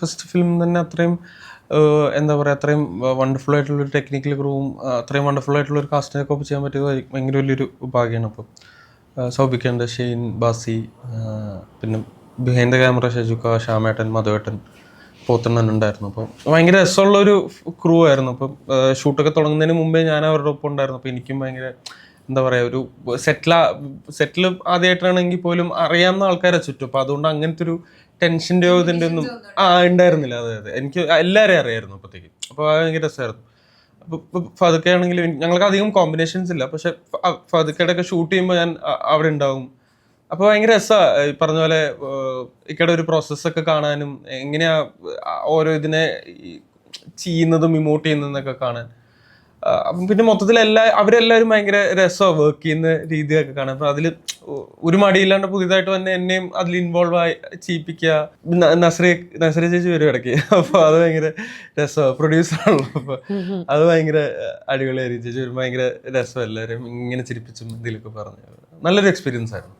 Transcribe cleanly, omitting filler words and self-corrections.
First film തന്നെ അത്രയും എന്താ പറയുക, അത്രയും വണ്ടർഫുൾ ആയിട്ടുള്ളൊരു ടെക്നിക്കൽ ക്രൂവും അത്രയും വണ്ടർഫുൾ ആയിട്ടുള്ളൊരു കാസ്റ്റിനൊക്കെ ഒപ്പ് ചെയ്യാൻ പറ്റിയത് ഭയങ്കര വലിയൊരു ഭാഗ്യമാണ്. അപ്പം സൗബിക്കുണ്ട്, ഷെയ്ൻ, ബാസി, പിന്നെ ബിഹൈൻഡ് ദ ക്യാമറ ഷജുക്ക, ശ്യാമേട്ടൻ, മധുവേട്ടൻ, പോത്തണ്ണൻ ഉണ്ടായിരുന്നു. അപ്പം ഭയങ്കര രസമുള്ളൊരു ക്രൂ ആയിരുന്നു. അപ്പം ഷൂട്ടൊക്കെ തുടങ്ങുന്നതിന് മുമ്പേ ഞാൻ അവരുടെ ഒപ്പം ഉണ്ടായിരുന്നു. അപ്പം എനിക്കും ഭയങ്കര എന്താ പറയുക, ഒരു സെറ്റിൽ ആദ്യമായിട്ടാണെങ്കിൽ പോലും അറിയാവുന്ന ആൾക്കാരെ ചുറ്റും. അപ്പം അതുകൊണ്ട് അങ്ങനത്തെ ഒരു ടെൻഷൻ്റെയോ ഇതിൻ്റെ ഒന്നും ഉണ്ടായിരുന്നില്ല. അതെ അതെ, എനിക്ക് എല്ലാവരെയും അറിയായിരുന്നു അപ്പോഴത്തേക്ക്. അപ്പോൾ ഭയങ്കര രസമായിരുന്നു. അപ്പോൾ ഫാദുക്ക ആണെങ്കിലും ഞങ്ങൾക്ക് അധികം കോമ്പിനേഷൻസ് ഇല്ല, പക്ഷെ ഫാദുക്കയുടെ ഒക്കെ ഷൂട്ട് ചെയ്യുമ്പോൾ ഞാൻ അവിടെ ഉണ്ടാവും. അപ്പോൾ ഭയങ്കര രസമാണ് ഈ പറഞ്ഞ പോലെ ഇക്കയുടെ ഒരു പ്രോസസ്സൊക്കെ കാണാനും എങ്ങനെയാ ഓരോ ഇതിനെ ചെയ്യുന്നതും ഇമോട്ട് ചെയ്യുന്നതെന്നൊക്കെ കാണാൻ. അപ്പം പിന്നെ മൊത്തത്തിൽ അവരെല്ലാവരും ഭയങ്കര രസമാണ് വർക്ക് ചെയ്യുന്ന രീതിയൊക്കെ കാണാൻ. അപ്പം അതിൽ ഒരു മടിയില്ലാണ്ട് പുതിയതായിട്ട് തന്നെ എന്നെയും അതിൽ ഇൻവോൾവ് ആയി ചെയ്യിപ്പിക്കുക. നസ്രിയ ചേച്ചി വരും ഇടയ്ക്ക്. അപ്പോൾ അത് ഭയങ്കര രസമാണ്, പ്രൊഡ്യൂസറാണല്ലോ. അപ്പോൾ അത് ഭയങ്കര അടിപൊളിയായിരിക്കും. ചേച്ചി വരും, ഭയങ്കര രസം, എല്ലാവരും ഇങ്ങനെ ചിരിപ്പിച്ചും ഇതിലൊക്കെ പറഞ്ഞു. നല്ലൊരു എക്സ്പീരിയൻസ് ആയിരുന്നു.